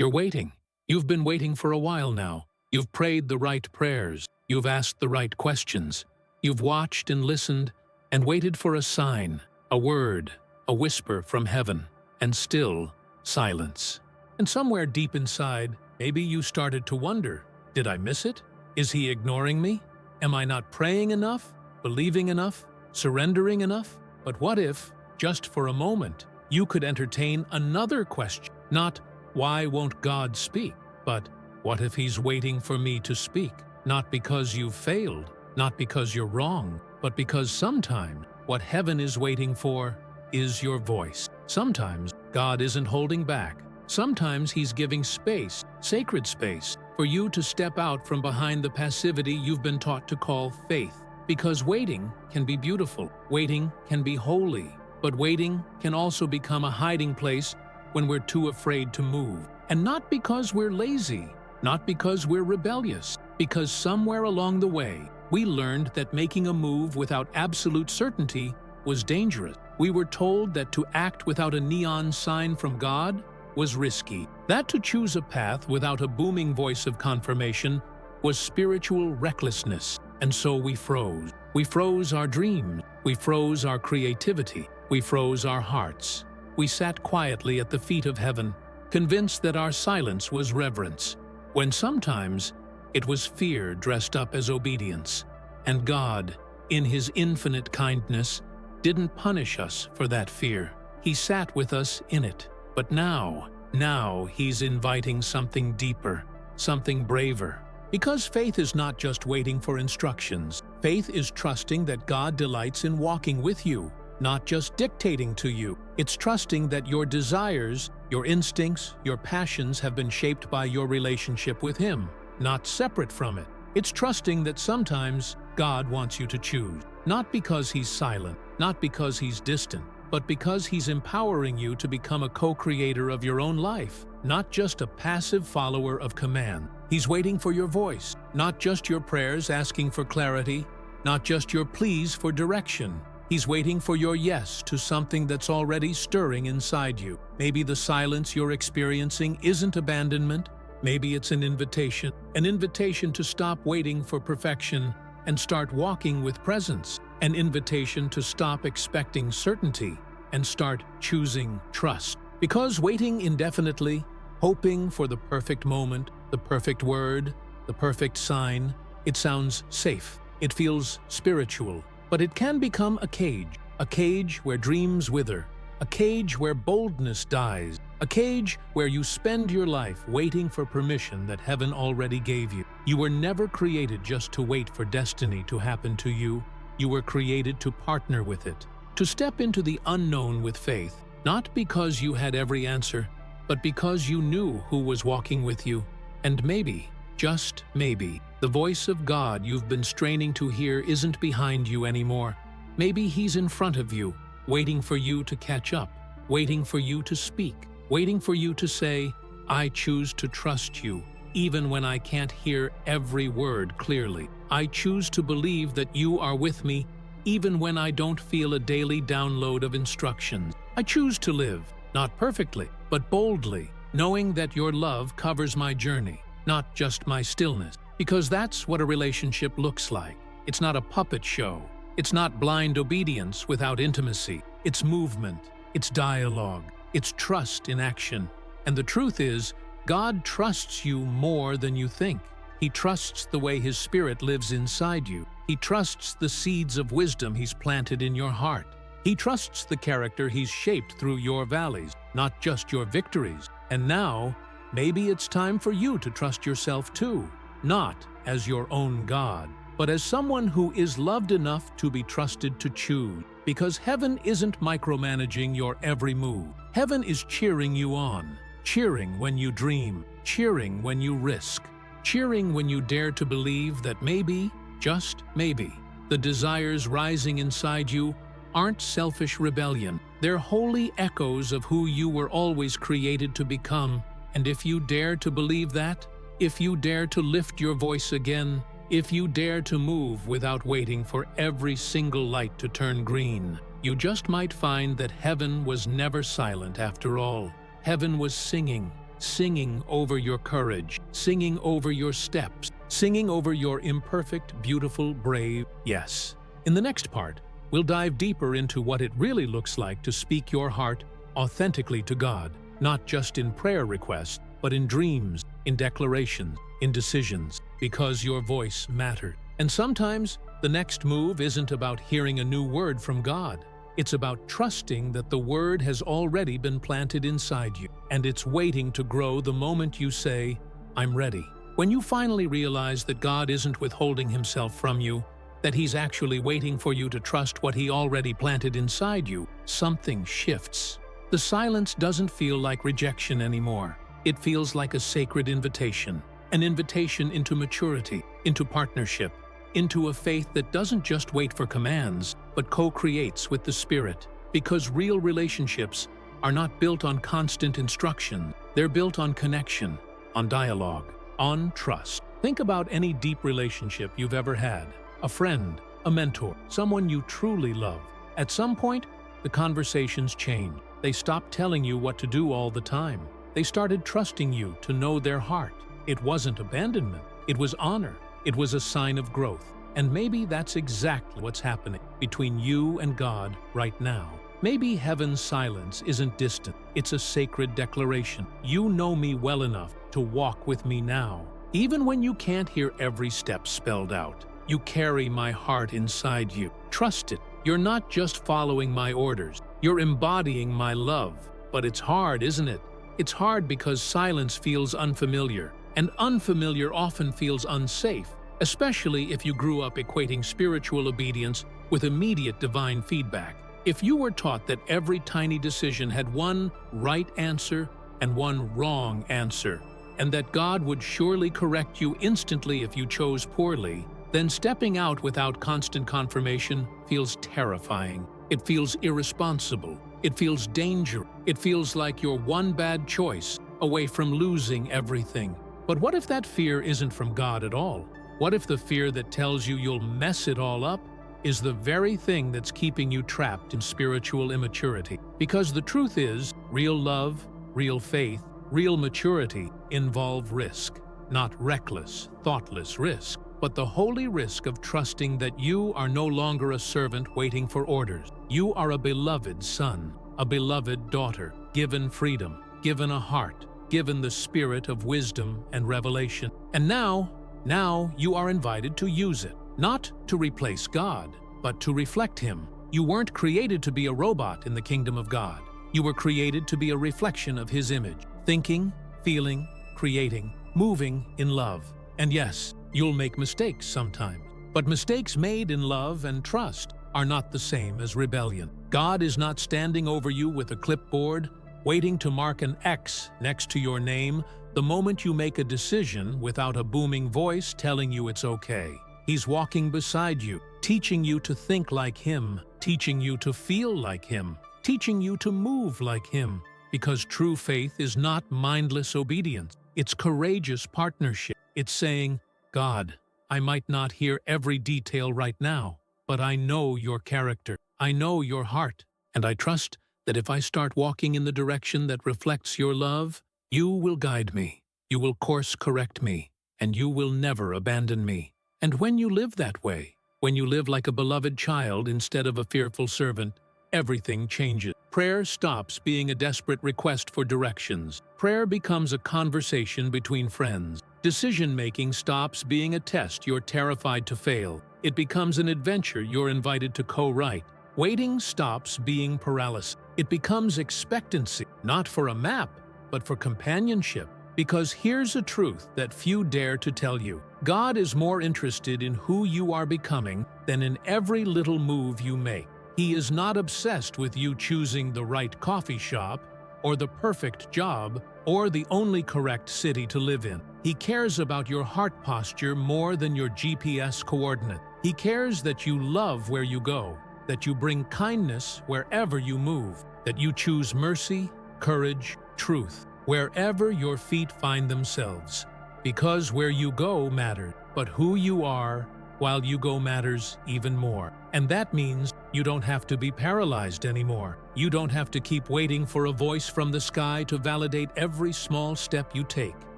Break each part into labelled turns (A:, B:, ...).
A: You're waiting. You've been waiting for a while now. You've prayed the right prayers. You've asked the right questions. You've watched and listened and waited for a sign, a word, a whisper from heaven, and still silence. And somewhere deep inside, maybe you started to wonder, did I miss it? Is he ignoring me? Am I not praying enough, believing enough, surrendering enough? But what if, just for a moment, you could entertain another question? Not, why won't God speak? But, what if he's waiting for me to speak? Not because you've failed, not because you're wrong, but because sometimes what heaven is waiting for is your voice. Sometimes God isn't holding back. Sometimes he's giving space, sacred space, for you to step out from behind the passivity you've been taught to call faith. Because waiting can be beautiful, waiting can be holy, but waiting can also become a hiding place when we're too afraid to move. And not because we're lazy, not because we're rebellious, because somewhere along the way, we learned that making a move without absolute certainty was dangerous. We were told that to act without a neon sign from God was risky, that to choose a path without a booming voice of confirmation was spiritual recklessness. And so we froze. We froze our dreams. We froze our creativity. We froze our hearts. We sat quietly at the feet of heaven, convinced that our silence was reverence, when sometimes it was fear dressed up as obedience. And God, in his infinite kindness, didn't punish us for that fear. He sat with us in it. But now he's inviting something deeper, something braver. Because faith is not just waiting for instructions. Faith is trusting that God delights in walking with you, not just dictating to you. It's trusting that your desires, your instincts, your passions have been shaped by your relationship with him, not separate from it. It's trusting that sometimes God wants you to choose, not because he's silent, not because he's distant, but because he's empowering you to become a co-creator of your own life, not just a passive follower of command. He's waiting for your voice, not just your prayers asking for clarity, not just your pleas for direction. He's waiting for your yes to something that's already stirring inside you. Maybe the silence you're experiencing isn't abandonment. Maybe it's an invitation to stop waiting for perfection and start walking with presence, an invitation to stop expecting certainty and start choosing trust. Because waiting indefinitely, hoping for the perfect moment, the perfect word, the perfect sign, it sounds safe, it feels spiritual, but it can become a cage where dreams wither, a cage where boldness dies, a cage where you spend your life waiting for permission that heaven already gave you. You were never created just to wait for destiny to happen to you. You were created to partner with it, to step into the unknown with faith, not because you had every answer, but because you knew who was walking with you. And maybe, just maybe, the voice of God you've been straining to hear isn't behind you anymore. Maybe he's in front of you, waiting for you to catch up, waiting for you to speak, waiting for you to say, I choose to trust you, even when I can't hear every word clearly. I choose to believe that you are with me, even when I don't feel a daily download of instructions. I choose to live, not perfectly, but boldly, knowing that your love covers my journey, not just my stillness. Because that's what a relationship looks like. It's not a puppet show. It's not blind obedience without intimacy. It's movement. It's dialogue. It's trust in action. And the truth is, God trusts you more than you think. He trusts the way his spirit lives inside you. He trusts the seeds of wisdom he's planted in your heart. He trusts the character he's shaped through your valleys, not just your victories. And now, maybe it's time for you to trust yourself too, not as your own God, but as someone who is loved enough to be trusted to choose. Because heaven isn't micromanaging your every move. Heaven is cheering you on, cheering when you dream, cheering when you risk, cheering when you dare to believe that maybe, just maybe, the desires rising inside you aren't selfish rebellion. They're holy echoes of who you were always created to become. And if you dare to believe that, if you dare to lift your voice again, if you dare to move without waiting for every single light to turn green, you just might find that heaven was never silent after all. Heaven was singing, singing over your courage, singing over your steps, singing over your imperfect, beautiful, brave yes. In the next part, we'll dive deeper into what it really looks like to speak your heart authentically to God, not just in prayer requests, but in dreams, in declarations, in decisions, because your voice matters. And sometimes, the next move isn't about hearing a new word from God. It's about trusting that the word has already been planted inside you, and it's waiting to grow the moment you say, "I'm ready." When you finally realize that God isn't withholding himself from you, that he's actually waiting for you to trust what he already planted inside you, something shifts. The silence doesn't feel like rejection anymore. It feels like a sacred invitation, an invitation into maturity, into partnership, into a faith that doesn't just wait for commands, but co-creates with the Spirit. Because real relationships are not built on constant instruction, they're built on connection, on dialogue, on trust. Think about any deep relationship you've ever had, a friend, a mentor, someone you truly love. At some point, the conversations change. They stopped telling you what to do all the time. They started trusting you to know their heart. It wasn't abandonment, it was honor. It was a sign of growth. And maybe that's exactly what's happening between you and God right now. Maybe heaven's silence isn't distant. It's a sacred declaration. You know me well enough to walk with me now. Even when you can't hear every step spelled out, you carry my heart inside you. Trust it. You're not just following my orders. You're embodying my love. But it's hard, isn't it? It's hard because silence feels unfamiliar. And unfamiliar often feels unsafe, especially if you grew up equating spiritual obedience with immediate divine feedback. If you were taught that every tiny decision had one right answer and one wrong answer, and that God would surely correct you instantly if you chose poorly, then stepping out without constant confirmation feels terrifying. It feels irresponsible. It feels dangerous. It feels like you're one bad choice away from losing everything. But what if that fear isn't from God at all? What if the fear that tells you you'll mess it all up is the very thing that's keeping you trapped in spiritual immaturity? Because the truth is, real love, real faith, real maturity involve risk. Not reckless, thoughtless risk, but the holy risk of trusting that you are no longer a servant waiting for orders. You are a beloved son, a beloved daughter, given freedom, given a heart, given the spirit of wisdom and revelation. And now you are invited to use it, not to replace God, but to reflect him. You weren't created to be a robot in the kingdom of God. You were created to be a reflection of his image, thinking, feeling, creating, moving in love. And yes, you'll make mistakes sometimes, but mistakes made in love and trust are not the same as rebellion. God is not standing over you with a clipboard, waiting to mark an X next to your name the moment you make a decision without a booming voice telling you it's okay. He's walking beside you, teaching you to think like him, teaching you to feel like him, teaching you to move like him. Because true faith is not mindless obedience. It's courageous partnership. It's saying, God, I might not hear every detail right now, but I know your character. I know your heart, and I trust that if I start walking in the direction that reflects your love, you will guide me, you will course correct me, and you will never abandon me. And when you live that way, when you live like a beloved child instead of a fearful servant, everything changes. Prayer stops being a desperate request for directions. Prayer becomes a conversation between friends. Decision-making stops being a test you're terrified to fail. It becomes an adventure you're invited to co-write. Waiting stops being paralysis. It becomes expectancy, not for a map, but for companionship. Because here's a truth that few dare to tell you. God is more interested in who you are becoming than in every little move you make. He is not obsessed with you choosing the right coffee shop, or the perfect job, or the only correct city to live in. He cares about your heart posture more than your GPS coordinate. He cares that you love where you go, that you bring kindness wherever you move, that you choose mercy, courage, truth, wherever your feet find themselves. Because where you go matters, but who you are while you go matters even more. And that means you don't have to be paralyzed anymore. You don't have to keep waiting for a voice from the sky to validate every small step you take.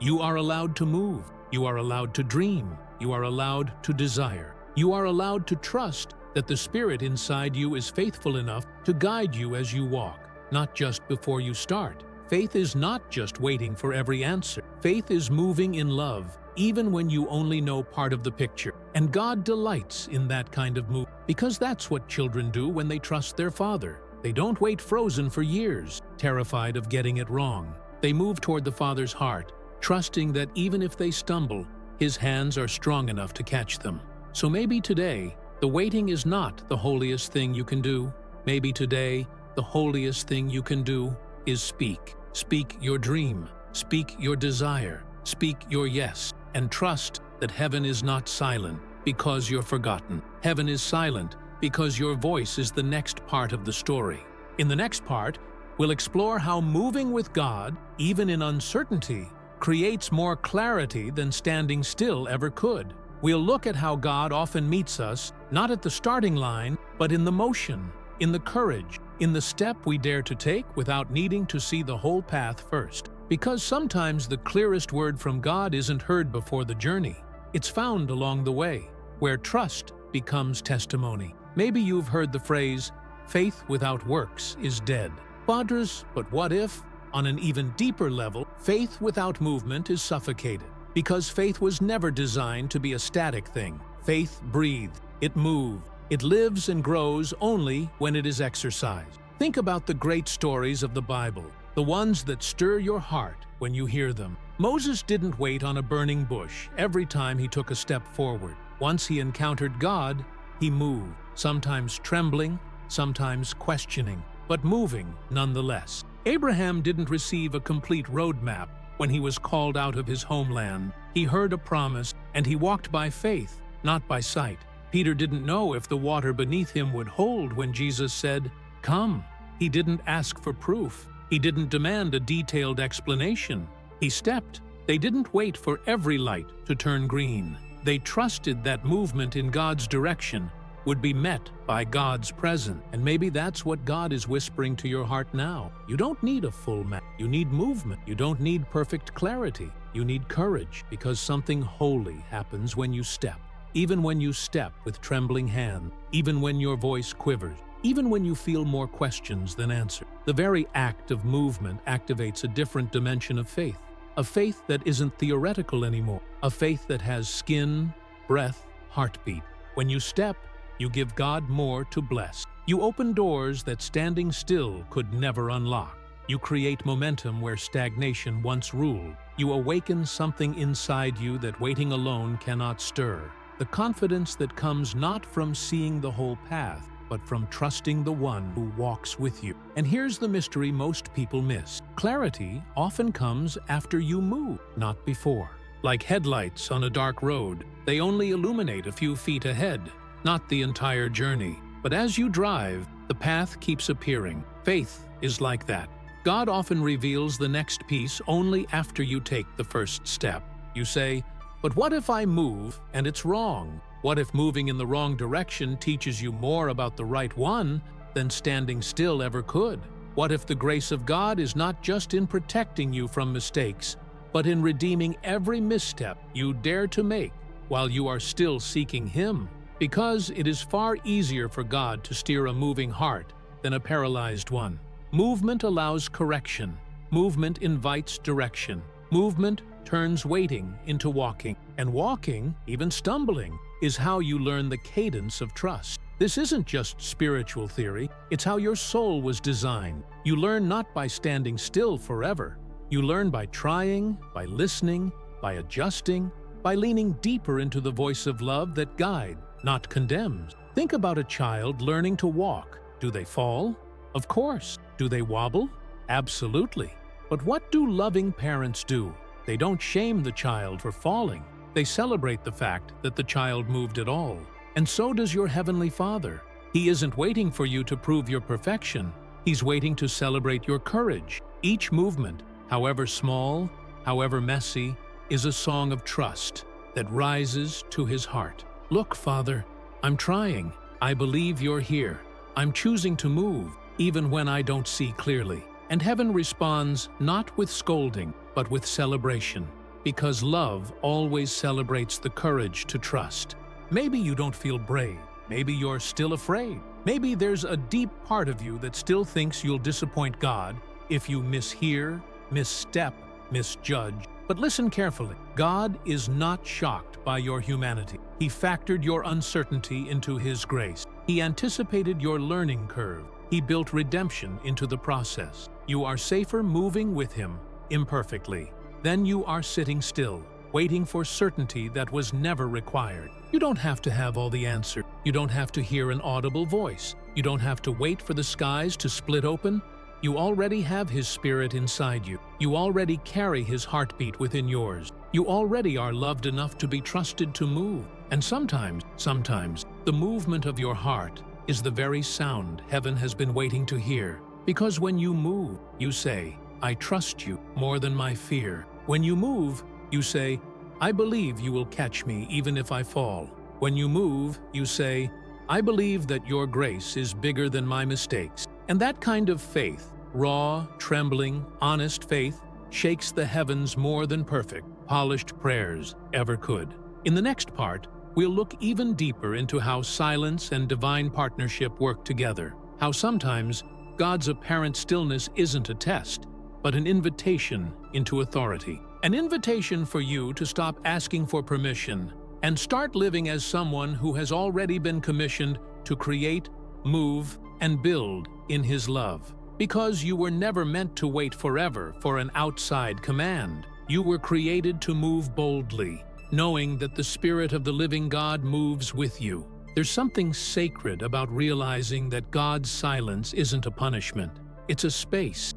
A: You are allowed to move. You are allowed to dream. You are allowed to desire. You are allowed to trust that the Spirit inside you is faithful enough to guide you as you walk, not just before you start. Faith is not just waiting for every answer. Faith is moving in love, even when you only know part of the picture. And God delights in that kind of move, because that's what children do when they trust their Father. They don't wait frozen for years, terrified of getting it wrong. They move toward the Father's heart, trusting that even if they stumble, His hands are strong enough to catch them. So maybe today, the waiting is not the holiest thing you can do. Maybe today, the holiest thing you can do is speak. Speak your dream. Speak your desire. Speak your yes. And trust that heaven is not silent because you're forgotten. Heaven is silent because your voice is the next part of the story. In the next part, we'll explore how moving with God, even in uncertainty, creates more clarity than standing still ever could. We'll look at how God often meets us, not at the starting line, but in the motion, in the courage, in the step we dare to take without needing to see the whole path first. Because sometimes the clearest word from God isn't heard before the journey. It's found along the way, where trust becomes testimony. Maybe you've heard the phrase, faith without works is dead. Padres, but what if? On an even deeper level, faith without movement is suffocated. Because faith was never designed to be a static thing. Faith breathed, it moved, it lives and grows only when it is exercised. Think about the great stories of the Bible, the ones that stir your heart when you hear them. Moses didn't wait on a burning bush every time he took a step forward. Once he encountered God, he moved, sometimes trembling, sometimes questioning, but moving nonetheless. Abraham didn't receive a complete roadmap when he was called out of his homeland. He heard a promise, and he walked by faith, not by sight. Peter didn't know if the water beneath him would hold when Jesus said, "Come." He didn't ask for proof. He didn't demand a detailed explanation. He stepped. They didn't wait for every light to turn green. They trusted that movement in God's direction would be met by God's presence. And maybe that's what God is whispering to your heart now. You don't need a full map. You need movement. You don't need perfect clarity. You need courage, because something holy happens when you step. Even when you step with trembling hand, even when your voice quivers, even when you feel more questions than answers. The very act of movement activates a different dimension of faith. A faith that isn't theoretical anymore. A faith that has skin, breath, heartbeat. When you step, you give God more to bless. You open doors that standing still could never unlock. You create momentum where stagnation once ruled. You awaken something inside you that waiting alone cannot stir. The confidence that comes not from seeing the whole path, but from trusting the one who walks with you. And here's the mystery most people miss. Clarity often comes after you move, not before. Like headlights on a dark road, they only illuminate a few feet ahead, not the entire journey. But as you drive, the path keeps appearing. Faith is like that. God often reveals the next piece only after you take the first step. You say, "But what if I move and it's wrong? What if moving in the wrong direction teaches you more about the right one than standing still ever could? What if the grace of God is not just in protecting you from mistakes, but in redeeming every misstep you dare to make while you are still seeking Him?" Because it is far easier for God to steer a moving heart than a paralyzed one. Movement allows correction. Movement invites direction. Movement turns waiting into walking. And walking, even stumbling, is how you learn the cadence of trust. This isn't just spiritual theory, it's how your soul was designed. You learn not by standing still forever. You learn by trying, by listening, by adjusting, by leaning deeper into the voice of love that guides, not condemns. Think about a child learning to walk. Do they fall? Of course. Do they wobble? Absolutely. But what do loving parents do? They don't shame the child for falling. They celebrate the fact that the child moved at all. And so does your Heavenly Father. He isn't waiting for you to prove your perfection. He's waiting to celebrate your courage. Each movement, however small, however messy, is a song of trust that rises to His heart. "Look, Father, I'm trying. I believe you're here. I'm choosing to move, even when I don't see clearly." And heaven responds not with scolding, but with celebration, because love always celebrates the courage to trust. Maybe you don't feel brave. Maybe you're still afraid. Maybe there's a deep part of you that still thinks you'll disappoint God if you mishear, misstep, misjudge. But listen carefully. God is not shocked by your humanity. He factored your uncertainty into His grace. He anticipated your learning curve. He built redemption into the process. You are safer moving with Him, imperfectly, than you are sitting still, waiting for certainty that was never required. You don't have to have all the answers. You don't have to hear an audible voice. You don't have to wait for the skies to split open. You already have His Spirit inside you. You already carry His heartbeat within yours. You already are loved enough to be trusted to move. And sometimes, the movement of your heart is the very sound heaven has been waiting to hear. Because when you move, you say, "I trust you more than my fear." When you move, you say, "I believe you will catch me even if I fall." When you move, you say, "I believe that your grace is bigger than my mistakes." And that kind of faith, raw, trembling, honest faith, shakes the heavens more than perfect, polished prayers ever could. In the next part, we'll look even deeper into how silence and divine partnership work together, how sometimes God's apparent stillness isn't a test, but an invitation into authority. An invitation for you to stop asking for permission and start living as someone who has already been commissioned to create, move, and build in His love. Because you were never meant to wait forever for an outside command. You were created to move boldly, knowing that the Spirit of the living God moves with you. There's something sacred about realizing that God's silence isn't a punishment. It's a space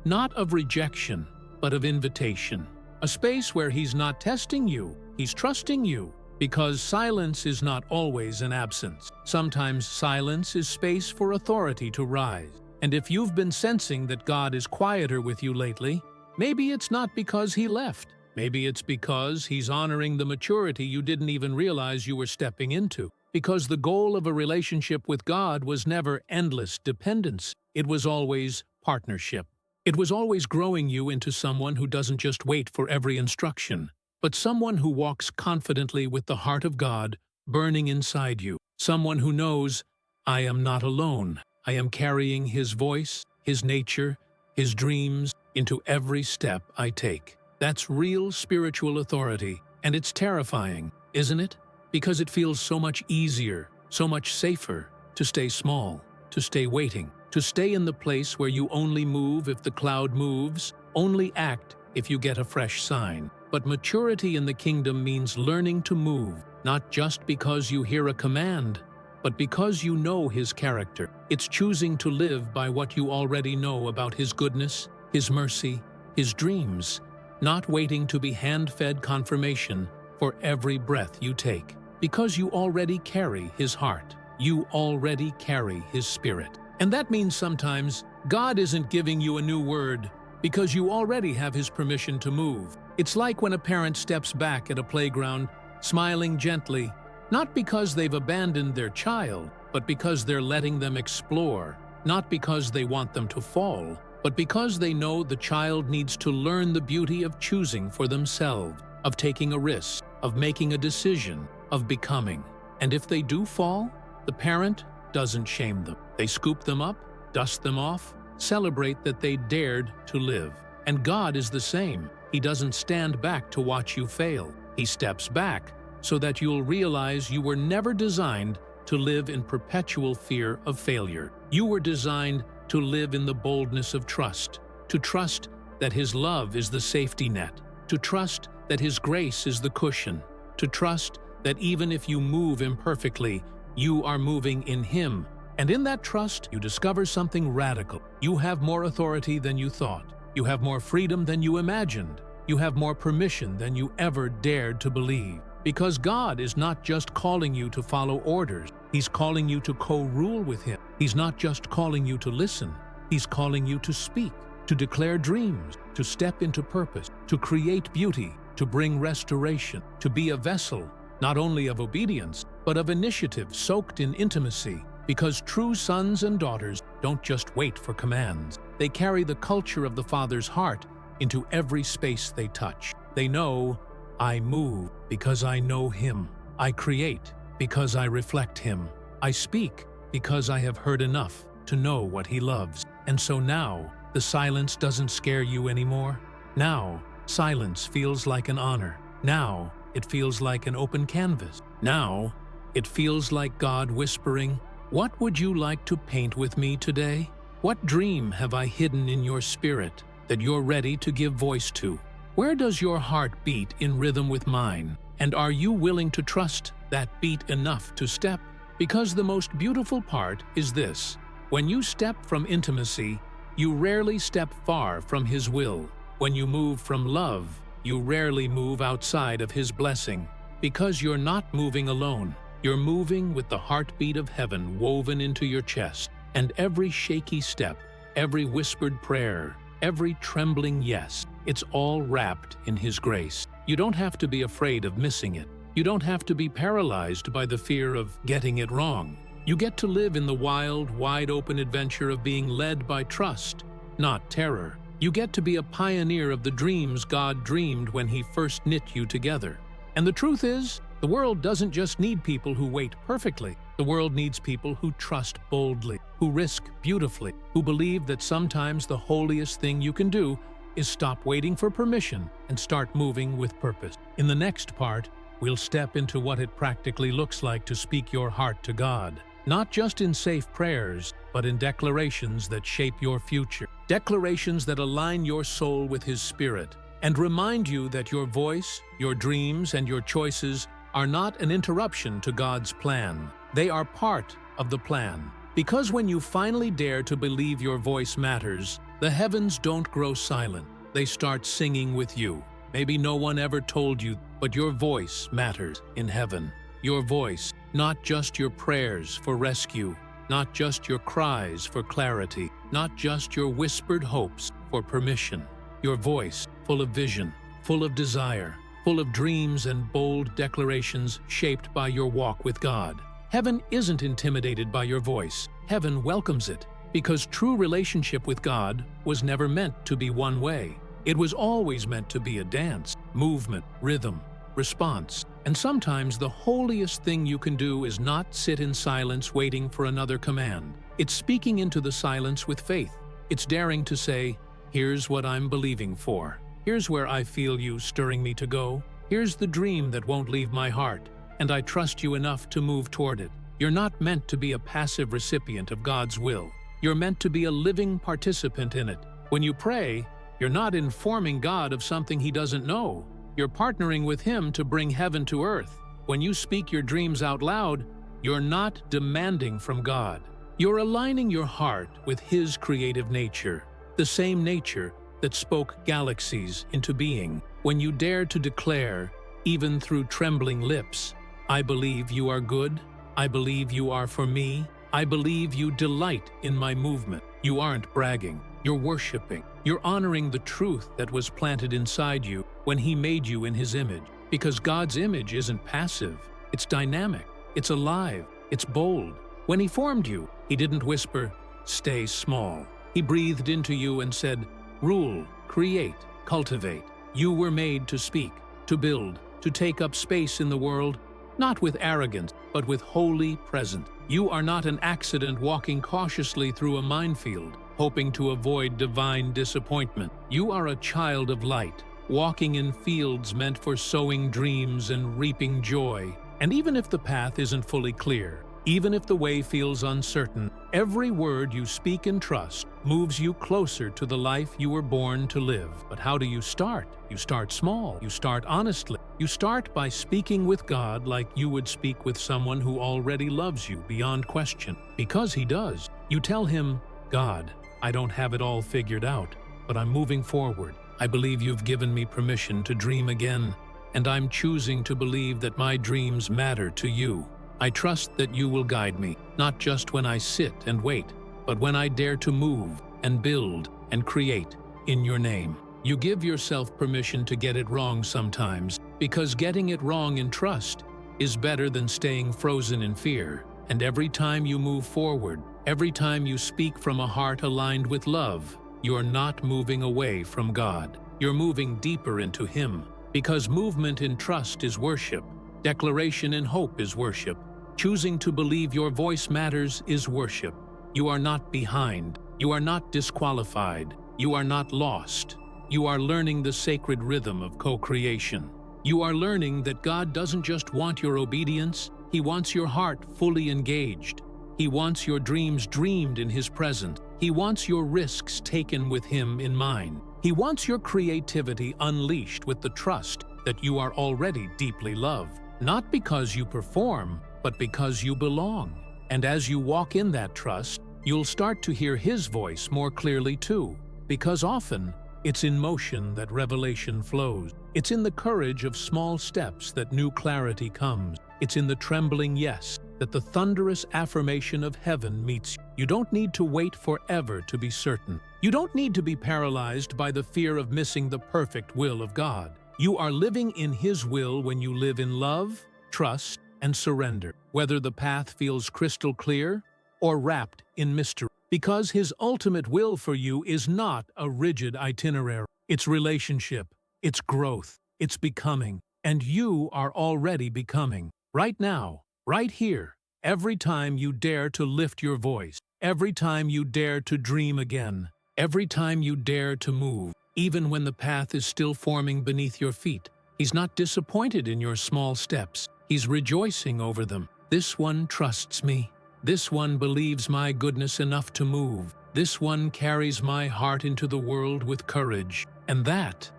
A: not of rejection, but of invitation. A space where He's not testing you, He's trusting you. Because silence is not always an absence. Sometimes silence is space for authority to rise. And if you've been sensing that God is quieter with you lately, maybe it's not because He left. Maybe it's because He's honoring the maturity you didn't even realize you were stepping into. Because the goal of a relationship with God was never endless dependence. It was always partnership. It was always growing you into someone who doesn't just wait for every instruction, but someone who walks confidently with the heart of God burning inside you. Someone who knows, "I am not alone. I am carrying His voice, His nature, His dreams into every step I take." That's real spiritual authority, and it's terrifying, isn't it? Because it feels so much easier, so much safer to stay small, to stay waiting, to stay in the place where you only move if the cloud moves, only act if you get a fresh sign. But maturity in the kingdom means learning to move, not just because you hear a command, but because you know His character. It's choosing to live by what you already know about His goodness, His mercy, His dreams, not waiting to be hand-fed confirmation for every breath you take. Because you already carry His heart. You already carry His Spirit. And that means sometimes God isn't giving you a new word because you already have His permission to move. It's like when a parent steps back at a playground, smiling gently, not because they've abandoned their child, but because they're letting them explore, not because they want them to fall, but because they know the child needs to learn the beauty of choosing for themselves, of taking a risk, of making a decision, of becoming. And if they do fall, the parent doesn't shame them. They scoop them up, dust them off, celebrate that they dared to live. And God is the same. He doesn't stand back to watch you fail. He steps back so that you'll realize you were never designed to live in perpetual fear of failure. You were designed to live in the boldness of trust, to trust that His love is the safety net, to trust that His grace is the cushion, to trust that even if you move imperfectly, you are moving in Him. And in that trust, you discover something radical. You have more authority than you thought. You have more freedom than you imagined. You have more permission than you ever dared to believe. Because God is not just calling you to follow orders. He's calling you to co-rule with Him. He's not just calling you to listen. He's calling you to speak, to declare dreams, to step into purpose, to create beauty, to bring restoration, to be a vessel not only of obedience, but of initiative soaked in intimacy, because true sons and daughters don't just wait for commands. They carry the culture of the Father's heart into every space they touch. They know, I move because I know Him. I create because I reflect Him. I speak because I have heard enough to know what He loves. And so now, the silence doesn't scare you anymore. Now, silence feels like an honor. Now, it feels like an open canvas. Now, it feels like God whispering, "What would you like to paint with me today? What dream have I hidden in your spirit that you're ready to give voice to? Where does your heart beat in rhythm with mine? And are you willing to trust that beat enough to step?" Because the most beautiful part is this: when you step from intimacy, you rarely step far from His will. When you move from love, you rarely move outside of His blessing. Because you're not moving alone. You're moving with the heartbeat of heaven woven into your chest. And every shaky step, every whispered prayer, every trembling yes, it's all wrapped in His grace. You don't have to be afraid of missing it. You don't have to be paralyzed by the fear of getting it wrong. You get to live in the wild, wide-open adventure of being led by trust, not terror. You get to be a pioneer of the dreams God dreamed when He first knit you together. And the truth is, the world doesn't just need people who wait perfectly. The world needs people who trust boldly, who risk beautifully, who believe that sometimes the holiest thing you can do is stop waiting for permission and start moving with purpose. In the next part, we'll step into what it practically looks like to speak your heart to God. Not just in safe prayers, but in declarations that shape your future. Declarations that align your soul with His Spirit and remind you that your voice, your dreams, and your choices are not an interruption to God's plan. They are part of the plan. Because when you finally dare to believe your voice matters, the heavens don't grow silent. They start singing with you. Maybe no one ever told you, but your voice matters in heaven. Your voice, not just your prayers for rescue, not just your cries for clarity, not just your whispered hopes for permission. Your voice, full of vision, full of desire, full of dreams and bold declarations shaped by your walk with God. Heaven isn't intimidated by your voice. Heaven welcomes it, because true relationship with God was never meant to be one way. It was always meant to be a dance, movement, rhythm, response. And sometimes the holiest thing you can do is not sit in silence waiting for another command. It's speaking into the silence with faith. It's daring to say, "Here's what I'm believing for. Here's where I feel you stirring me to go. Here's the dream that won't leave my heart, and I trust you enough to move toward it." You're not meant to be a passive recipient of God's will. You're meant to be a living participant in it. When you pray, you're not informing God of something He doesn't know. You're partnering with Him to bring heaven to earth. When you speak your dreams out loud, you're not demanding from God. You're aligning your heart with His creative nature, the same nature that spoke galaxies into being. When you dare to declare, even through trembling lips, "I believe you are good. I believe you are for me. I believe you delight in my movement." You aren't bragging. You're worshiping. You're honoring the truth that was planted inside you when He made you in His image. Because God's image isn't passive. It's dynamic. It's alive. It's bold. When He formed you, He didn't whisper, "Stay small." He breathed into you and said, "Rule, create, cultivate." You were made to speak, to build, to take up space in the world, not with arrogance, but with holy presence. You are not an accident walking cautiously through a minefield, hoping to avoid divine disappointment. You are a child of light, walking in fields meant for sowing dreams and reaping joy. And even if the path isn't fully clear, even if the way feels uncertain, every word you speak in trust moves you closer to the life you were born to live. But how do you start? You start small. You start honestly. You start by speaking with God like you would speak with someone who already loves you beyond question. Because He does. You tell Him, "God, I don't have it all figured out, but I'm moving forward. I believe you've given me permission to dream again, and I'm choosing to believe that my dreams matter to you. I trust that you will guide me, not just when I sit and wait, but when I dare to move and build and create in your name." You give yourself permission to get it wrong sometimes, because getting it wrong in trust is better than staying frozen in fear. And every time you move forward, every time you speak from a heart aligned with love, you're not moving away from God. You're moving deeper into Him. Because movement in trust is worship. Declaration in hope is worship. Choosing to believe your voice matters is worship. You are not behind. You are not disqualified. You are not lost. You are learning the sacred rhythm of co-creation. You are learning that God doesn't just want your obedience, He wants your heart fully engaged. He wants your dreams dreamed in His presence. He wants your risks taken with Him in mind. He wants your creativity unleashed with the trust that you are already deeply loved. Not because you perform, but because you belong. And as you walk in that trust, you'll start to hear His voice more clearly too. Because often, it's in motion that revelation flows. It's in the courage of small steps that new clarity comes. It's in the trembling yes that the thunderous affirmation of heaven meets you. You don't need to wait forever to be certain. You don't need to be paralyzed by the fear of missing the perfect will of God. You are living in His will when you live in love, trust, and surrender, whether the path feels crystal clear or wrapped in mystery. Because His ultimate will for you is not a rigid itinerary. It's relationship, it's growth, it's becoming, and you are already becoming. Right now, right here, every time you dare to lift your voice, every time you dare to dream again, every time you dare to move, even when the path is still forming beneath your feet. He's not disappointed in your small steps. He's rejoicing over them. This one trusts me. This one believes my goodness enough to move. This one carries my heart into the world with courage. And that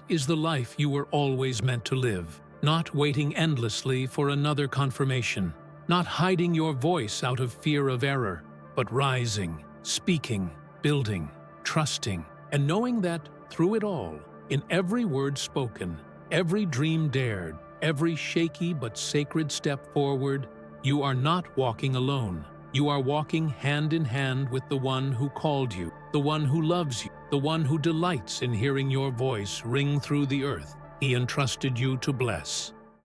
A: is the life you were always meant to live. Not waiting endlessly for another confirmation. Not hiding your voice out of fear of error, but rising, speaking, building, trusting, and knowing that through it all, in every word spoken, every dream dared, every shaky but sacred step forward, you are not walking alone. You are walking hand in hand with the one who called you, the one who loves you, the one who delights in hearing your voice ring through the earth. He entrusted you to bless.